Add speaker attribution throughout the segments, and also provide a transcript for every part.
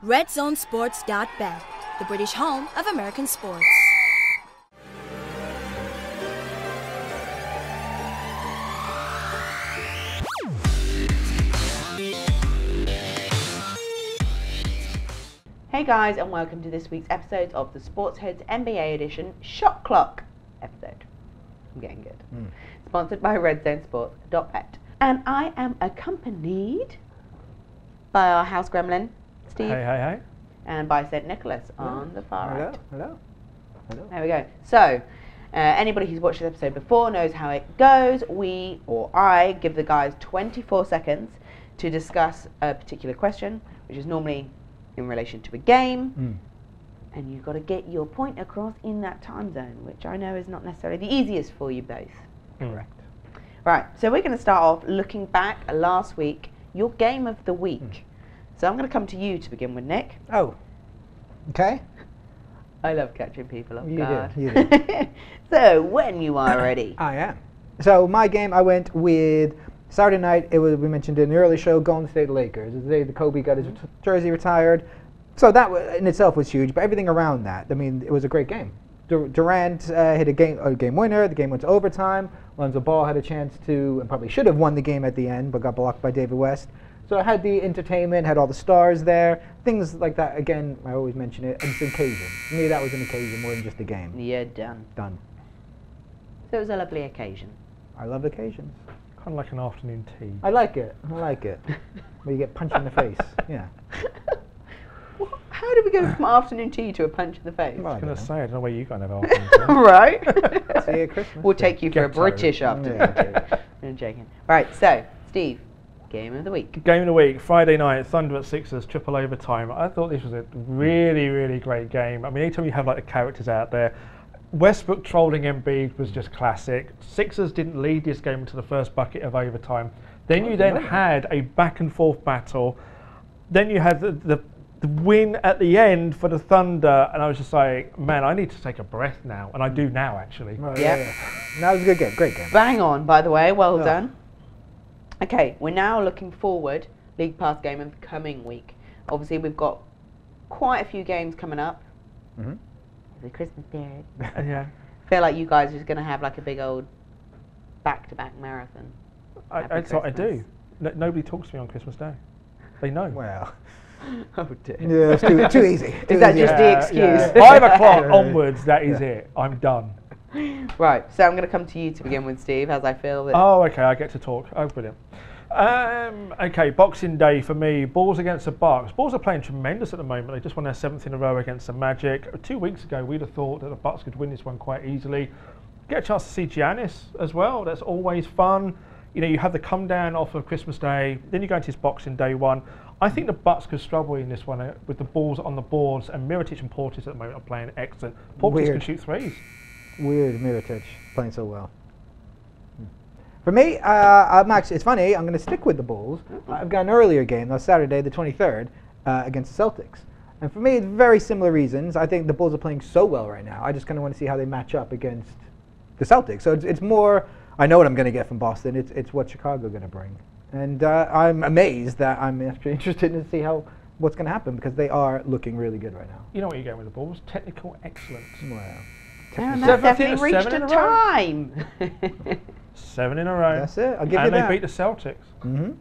Speaker 1: RedZoneSports.bet, the British home of American sports.
Speaker 2: Hey guys, and welcome to this week's episode of the SportsHeads NBA edition Shot Clock episode. I'm getting good. Sponsored by RedZoneSports.bet. And I am accompanied by our house gremlin, Steve.
Speaker 3: Hey.
Speaker 2: And by St. Nicholas on the far right.
Speaker 3: Hello.
Speaker 2: There we go. So, anybody who's watched this episode before knows how it goes. We, or I, give the guys 24 seconds to discuss a particular question, which is normally in relation to a game. And you've got to get your point across in that time zone, which I know is not necessarily the easiest for you both.
Speaker 3: Correct.
Speaker 2: Right, so we're going to start off looking back at last week, your game of the week. So I'm going to come to you to begin with, Nick.
Speaker 3: Oh, okay.
Speaker 2: I love catching people off
Speaker 3: You
Speaker 2: guard.
Speaker 3: do.
Speaker 2: So when you are ready.
Speaker 3: I am. So my game, I went with Saturday night. It was, we mentioned in the early show, Golden State Lakers. It was the day that Kobe got his jersey retired. So that in itself was huge, but everything around that, I mean, it was a great game. Durant hit a game winner. The game went to overtime. Lonzo Ball had a chance to, and probably should have won the game at the end, but got blocked by David West. So it had the entertainment, had all the stars there, things like that. Again, I always mention it, it's an occasion. To me, that was an occasion more than just a game.
Speaker 2: Yeah, done.
Speaker 3: Done.
Speaker 2: So it was a lovely occasion.
Speaker 3: I love occasions.
Speaker 4: Kind of like an afternoon tea.
Speaker 3: I like it. Where you get punched in the face. Yeah.
Speaker 2: How did we go from afternoon tea to a punch in the face?
Speaker 3: Well,
Speaker 4: I was going to say, I don't know where you guys have afternoon tea.
Speaker 2: Right.
Speaker 3: See you at Christmas.
Speaker 2: We'll take you for a
Speaker 4: Ghetto.
Speaker 2: British afternoon tea. I'm joking. Right, so, Steve, game of the week.
Speaker 4: Game of the week, Friday night, Thunder at Sixers, triple overtime. I thought this was a really, really great game. I mean, anytime you have like the characters out there, Westbrook trolling Embiid was just classic. Sixers didn't lead this game until the first bucket of overtime. Then you had a back and forth battle. Then you had the win at the end for the Thunder, and I was just like, man, I need to take a breath now, and I do now actually.
Speaker 3: Right,
Speaker 2: Yeah.
Speaker 3: That was a good game, great game.
Speaker 2: Bang on, by the way, well done. Okay, we're now looking forward, League Pass game of the coming week. Obviously, we've got quite a few games coming up. The Christmas period.
Speaker 4: Yeah,
Speaker 2: Feel like you guys are just going to have like a big old back-to-back marathon.
Speaker 4: that's what I do. Nobody talks to me on Christmas Day. They know.
Speaker 3: Well,
Speaker 2: Oh dear.
Speaker 3: yeah, it's too easy.
Speaker 2: Is that just the excuse?
Speaker 4: 5 o'clock onwards, that is it. I'm done.
Speaker 2: Right, so I'm going to come to you to begin with, Steve, as I feel that...
Speaker 4: Oh, okay, I get to talk. Oh, brilliant. Okay, Boxing Day for me. Bulls against the Bucks. Bulls are playing tremendous at the moment. They just won their 7th in a row against the Magic. 2 weeks ago, we'd have thought that the Bucks could win this one quite easily. Get a chance to see Giannis as well. That's always fun. You know, you have the come down off of Christmas Day, then you go into this Boxing Day one. I think the Bucks could struggle in this one with the balls on the boards, and Mirotic and Portis at the moment are playing excellent. Portis can shoot threes.
Speaker 3: Weird, Mirotic playing so well. For me, it's funny, I'm going to stick with the Bulls. I've got an earlier game, that's Saturday the 23rd, against the Celtics. And for me, it's very similar reasons. I think the Bulls are playing so well right now. I just kind of want to see how they match up against the Celtics. So it's more, I know what I'm going to get from Boston. It's what Chicago are going to bring. And I'm amazed that I'm actually interested to see what's going to happen, because they are looking really good right now.
Speaker 4: You know what you're getting with the Bulls? Technical excellence.
Speaker 3: Wow.
Speaker 2: And that's definitely reached
Speaker 4: seven
Speaker 2: a
Speaker 4: in a row.
Speaker 2: time.
Speaker 4: 7 in a row.
Speaker 3: That's it. I'll give you
Speaker 4: and
Speaker 3: that.
Speaker 4: they beat the Celtics.
Speaker 3: Mm-hmm.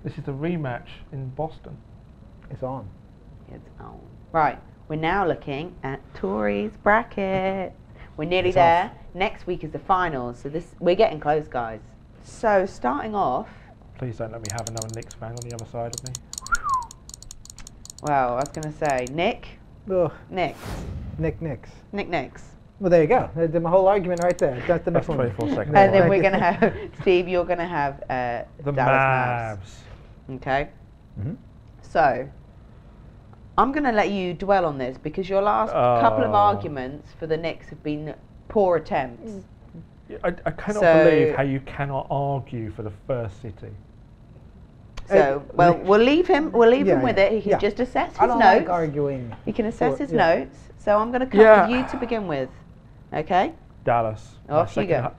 Speaker 4: This is the rematch in Boston.
Speaker 3: It's on.
Speaker 2: It's on. Right, we're now looking at Tory's bracket. We're nearly
Speaker 3: It's
Speaker 2: there.
Speaker 3: off.
Speaker 2: Next week is the finals, so we're getting close, guys. So starting off,
Speaker 4: Please don't let me have another Knicks fan on the other side of me.
Speaker 2: well, I was going to say Nick.
Speaker 3: Ugh.
Speaker 2: Nicks.
Speaker 3: Knicks. Well, there you go. There's my whole argument right there. That's the next
Speaker 4: That's
Speaker 3: one.
Speaker 4: 24 seconds.
Speaker 2: And then we're going to have, Steve, you're going to have
Speaker 4: The
Speaker 2: Dallas
Speaker 4: Mavs.
Speaker 2: Okay?
Speaker 3: Mm-hmm.
Speaker 2: So, I'm going to let you dwell on this, because your last couple of arguments for the Knicks have been poor attempts.
Speaker 4: I cannot
Speaker 2: So-
Speaker 4: believe how you cannot argue for the first city.
Speaker 2: So, well, we'll leave him with
Speaker 3: yeah.
Speaker 2: it. He can just assess his
Speaker 3: I don't
Speaker 2: notes.
Speaker 3: like arguing.
Speaker 2: He can assess his
Speaker 3: yeah.
Speaker 2: notes. So I'm going to come with you to begin with. Okay?
Speaker 4: Dallas.
Speaker 2: Off you go.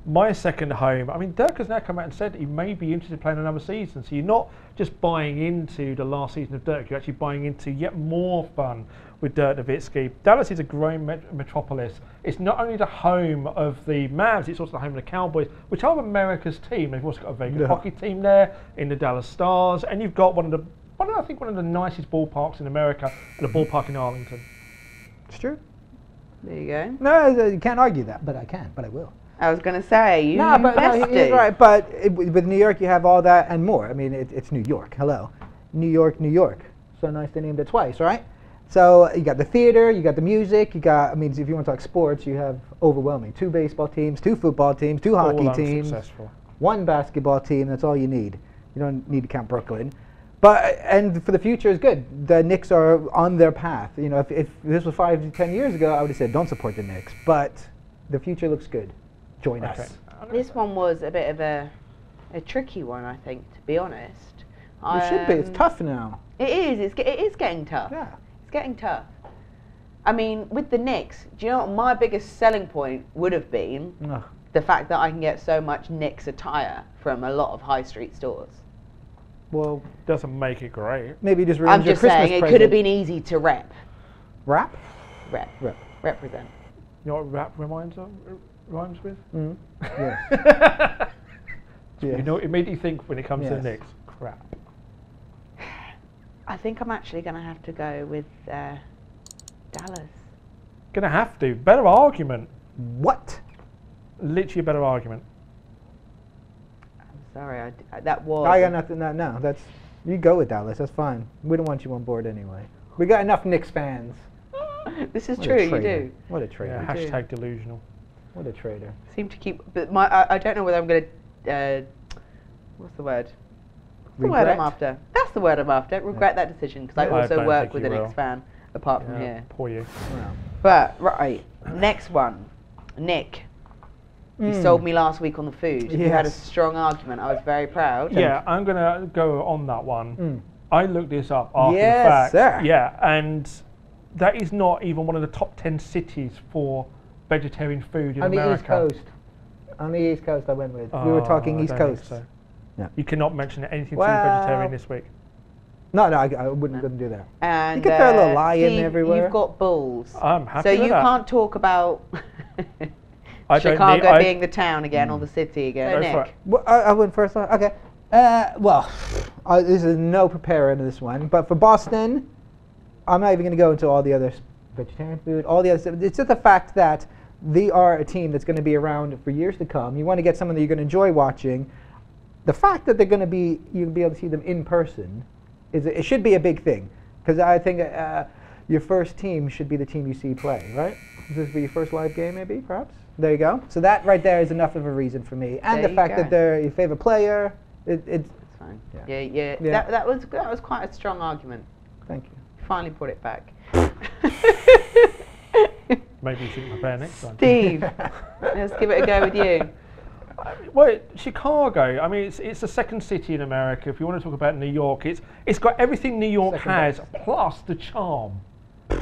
Speaker 4: My second home, I mean, Dirk has now come out and said he may be interested in playing another season. So you're not just buying into the last season of Dirk, you're actually buying into yet more fun with Dirk Nowitzki. Dallas is a growing metropolis. It's not only the home of the Mavs, it's also the home of the Cowboys, which are America's team. They've also got a very good hockey team there in the Dallas Stars. And you've got one of the nicest ballparks in America, and a ballpark in Arlington.
Speaker 3: It's true.
Speaker 2: There you go.
Speaker 3: No, you can't argue that, but I will.
Speaker 2: I was going to say, you
Speaker 3: No,
Speaker 2: bestie.
Speaker 3: he's right. But with New York, you have all that and more. I mean, it's New York. Hello. New York, New York. So nice they named it twice, right? So you got the theater, you got the music, you got, I mean, if you want to talk sports, you have overwhelming. 2 baseball teams, 2 football teams, 2 hockey teams,
Speaker 4: Successful.
Speaker 3: 1 basketball team. That's all you need. You don't need to count Brooklyn. But, and for the future is good. The Knicks are on their path. You know, if this was 5 to 10 years ago, I would have said don't support the Knicks. But the future looks good. Join us.
Speaker 2: This one was a bit of a tricky one, I think, to be honest.
Speaker 3: It should be. It's tough now.
Speaker 2: It is. It is getting tough.
Speaker 3: Yeah.
Speaker 2: It's getting tough. I mean, with the Knicks, do you know what my biggest selling point would have been?
Speaker 3: Ugh.
Speaker 2: The fact that I can get so much Knicks attire from a lot of high street stores.
Speaker 3: Well,
Speaker 4: Doesn't make it great.
Speaker 3: maybe just ruins
Speaker 2: I'm
Speaker 3: your
Speaker 2: just
Speaker 3: Christmas
Speaker 2: saying, it
Speaker 3: present.
Speaker 2: could have been easy to
Speaker 3: Rap?
Speaker 2: represent.
Speaker 4: You know what rap rhymes with?
Speaker 3: Mm. Yes.
Speaker 4: You know what it made you think when it comes to the Knicks? Crap.
Speaker 2: I think I'm actually going to have to go with Dallas.
Speaker 4: Gonna have to. Better argument.
Speaker 3: What?
Speaker 4: Literally a better argument.
Speaker 2: I'm sorry, that was...
Speaker 3: I got nothing. No, that's you go with Dallas. That's fine. We don't want you on board anyway. We got enough Knicks fans.
Speaker 2: This is
Speaker 3: What a
Speaker 2: true, you
Speaker 3: traitor.
Speaker 2: do.
Speaker 3: What a traitor.
Speaker 4: Yeah,
Speaker 2: do.
Speaker 4: hashtag delusional.
Speaker 3: What a traitor.
Speaker 2: Seem to keep... But I don't know whether I'm going to... what's the word? What's the word I'm after? That's the word I'm after. Regret that decision, because I
Speaker 4: I
Speaker 2: also
Speaker 4: don't
Speaker 2: work
Speaker 4: think
Speaker 2: with
Speaker 4: you
Speaker 2: a
Speaker 4: will.
Speaker 2: Knicks fan, apart from
Speaker 4: Yeah,
Speaker 2: here.
Speaker 4: poor you.
Speaker 3: Wow.
Speaker 2: But, right, next one. Nick. You sold me last week on the food. You had a
Speaker 3: Yes.
Speaker 2: strong argument. I was very proud.
Speaker 4: Yeah, I'm gonna go on that one. I looked this up after
Speaker 3: Yes,
Speaker 4: the fact.
Speaker 3: sir.
Speaker 4: Yeah, and that is not even one of the top 10 cities for vegetarian food in
Speaker 3: On the
Speaker 4: America.
Speaker 3: East Coast. On the East Coast, I went with. We were
Speaker 4: Oh,
Speaker 3: talking
Speaker 4: I
Speaker 3: East
Speaker 4: don't think
Speaker 3: Coast.
Speaker 4: so.
Speaker 3: Yeah.
Speaker 4: You cannot mention anything to
Speaker 3: Well-
Speaker 4: vegetarian this week.
Speaker 3: No, I wouldn't gonna do that.
Speaker 2: And
Speaker 3: You could throw a little lion
Speaker 2: Steve,
Speaker 3: everywhere.
Speaker 2: You've got bulls.
Speaker 4: I'm happy
Speaker 2: So
Speaker 4: with
Speaker 2: you
Speaker 4: that.
Speaker 2: can't talk about
Speaker 4: I don't
Speaker 2: Chicago
Speaker 4: need-
Speaker 2: being the town again or the city again.
Speaker 4: Go
Speaker 2: Nick.
Speaker 4: for it.
Speaker 3: Well, I went first. Okay. Well, this is no preparer in this one, but for Boston, I'm not even going to go into all the other vegetarian food, all the other stuff. It's just the fact that they are a team that's going to be around for years to come. You want to get someone that you're going to enjoy watching. The fact that they're going to be, you'll be able to see them in person, it should be a big thing, because I think your first team should be the team you see play, right? This will be your first live game, maybe, perhaps. There you go. So that right there is enough of a reason for me, and
Speaker 2: There
Speaker 3: the
Speaker 2: you
Speaker 3: fact
Speaker 2: go.
Speaker 3: that they're your favorite player. It's
Speaker 2: It's fine.
Speaker 3: Yeah.
Speaker 2: Yeah.
Speaker 3: Yeah.
Speaker 2: That was quite a strong argument.
Speaker 3: thank you.
Speaker 2: You finally brought it back.
Speaker 4: Maybe you shouldn't prepare next time.
Speaker 2: Steve, let's give it a go with you.
Speaker 4: Well, Chicago. I mean, it's the second city in America. If you want to talk about New York, it's got everything New York
Speaker 3: Second
Speaker 4: has, plus the charm.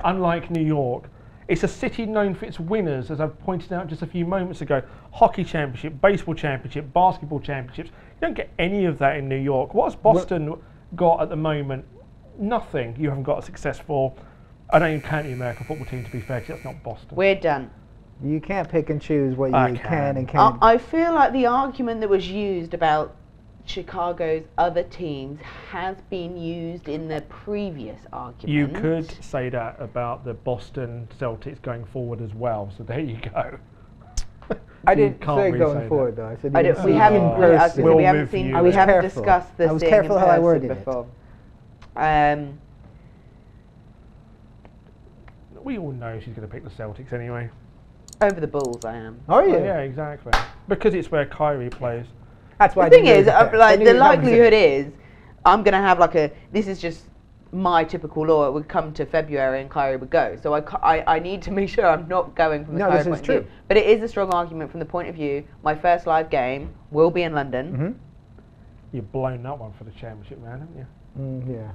Speaker 4: Unlike New York, it's a city known for its winners, as I've pointed out just a few moments ago. Hockey championship, baseball championship, basketball championships. You don't get any of that in New York. What has Boston got at the moment? Nothing. You haven't got a successful. I don't even count the American football team, to be fair, 'cause that's not Boston.
Speaker 2: We're done.
Speaker 3: You can't pick and choose what
Speaker 4: I
Speaker 3: you
Speaker 4: can.
Speaker 3: can and can't.
Speaker 2: I feel like the argument that was used about Chicago's other teams has been used in the previous argument.
Speaker 4: You could say that about the Boston Celtics going forward as well. So there you go.
Speaker 3: I didn't
Speaker 4: can't
Speaker 3: say
Speaker 4: really
Speaker 3: going
Speaker 4: say
Speaker 3: forward though. I said
Speaker 2: I
Speaker 3: you
Speaker 2: don't,
Speaker 3: can
Speaker 2: we
Speaker 3: see
Speaker 2: haven't.
Speaker 3: in
Speaker 2: We, I was
Speaker 3: person.
Speaker 2: gonna say, we
Speaker 4: We'll
Speaker 2: haven't
Speaker 4: move
Speaker 2: seen.
Speaker 4: you.
Speaker 2: We
Speaker 4: I was
Speaker 2: haven't
Speaker 3: careful.
Speaker 2: discussed this
Speaker 3: I was
Speaker 2: thing
Speaker 3: careful
Speaker 2: in
Speaker 3: how I
Speaker 2: person
Speaker 3: worded it.
Speaker 2: before.
Speaker 4: We all know she's going to pick the Celtics anyway.
Speaker 2: Over the Bulls, I am.
Speaker 3: Are you?
Speaker 4: Oh, yeah, exactly. Because it's where Kyrie plays.
Speaker 3: That's why.
Speaker 2: The
Speaker 3: I
Speaker 2: thing
Speaker 3: didn't
Speaker 2: is,
Speaker 3: really prepare. I
Speaker 2: like
Speaker 3: knew
Speaker 2: the
Speaker 3: that was it.
Speaker 2: likelihood is, I'm gonna have like a. This is just my typical law. It would come to February and Kyrie would go. So I need to make sure I'm not going from the
Speaker 3: No,
Speaker 2: Kyrie
Speaker 3: this is
Speaker 2: point of view.
Speaker 3: true.
Speaker 2: But it is a strong argument from the point of view. My first live game will be in London.
Speaker 3: Mhm.
Speaker 4: You've blown that one for the championship, man, haven't you?
Speaker 3: Yeah.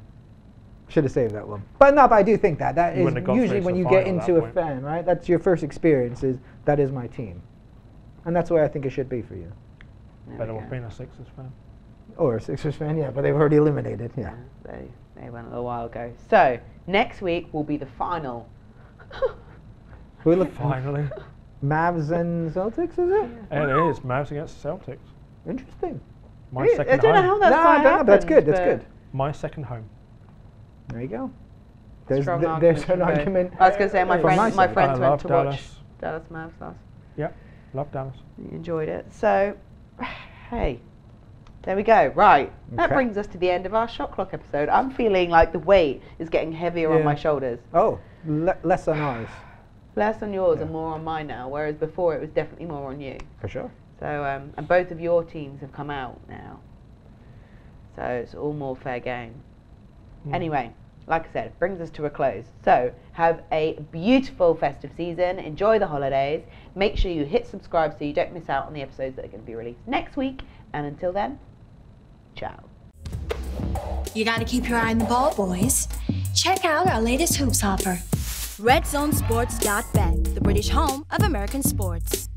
Speaker 3: Should have saved that one. But no, but I do think that
Speaker 4: You
Speaker 3: is
Speaker 4: wouldn't have got
Speaker 3: usually
Speaker 4: through
Speaker 3: when
Speaker 4: to
Speaker 3: you
Speaker 4: the
Speaker 3: get
Speaker 4: final at
Speaker 3: into
Speaker 4: that
Speaker 3: a
Speaker 4: point.
Speaker 3: fan, right? That's your first experience. Is that is my team. And that's the way I think it should be for you.
Speaker 4: Better off being a Sixers fan.
Speaker 3: Or a Sixers fan, yeah, but they've already eliminated, yeah.
Speaker 2: They went a little while ago. So, next week will be the final.
Speaker 3: We look
Speaker 4: Finally.
Speaker 3: Mavs and Celtics, is it?
Speaker 4: And it is. Mavs against the Celtics.
Speaker 3: Interesting.
Speaker 4: My
Speaker 2: I
Speaker 4: second
Speaker 2: don't know
Speaker 4: home.
Speaker 2: how that's
Speaker 3: No, I don't know, but that's good, that's good.
Speaker 4: My second home.
Speaker 3: There you go. There's
Speaker 2: Strong
Speaker 3: there's
Speaker 2: argument
Speaker 3: an
Speaker 2: from both.
Speaker 3: argument.
Speaker 2: I was going to say, my
Speaker 3: From my
Speaker 2: friends
Speaker 3: side.
Speaker 2: went
Speaker 4: I
Speaker 2: to
Speaker 4: love
Speaker 2: watch
Speaker 4: Dallas.
Speaker 2: Dallas Mavs last.
Speaker 4: Yep. Love Dallas.
Speaker 2: You enjoyed it. So, hey, there we go. Right. That
Speaker 3: Okay.
Speaker 2: brings us to the end of our Shot Clock episode. I'm feeling like the weight is getting heavier on
Speaker 3: Yeah.
Speaker 2: my shoulders.
Speaker 3: Oh, less on ours,
Speaker 2: Less on yours
Speaker 3: Yeah.
Speaker 2: and more on mine now, whereas before it was definitely more on you.
Speaker 3: for sure.
Speaker 2: So, and both of your teams have come out now. So it's all more fair game. Anyway, like I said, it brings us to a close. So have a beautiful festive season. Enjoy the holidays. Make sure you hit subscribe so you don't miss out on the episodes that are going to be released next week. And until then, ciao.
Speaker 1: You gotta keep your eye on the ball, boys. Check out our latest hoops offer. RedZoneSports.bet, the British home of American sports.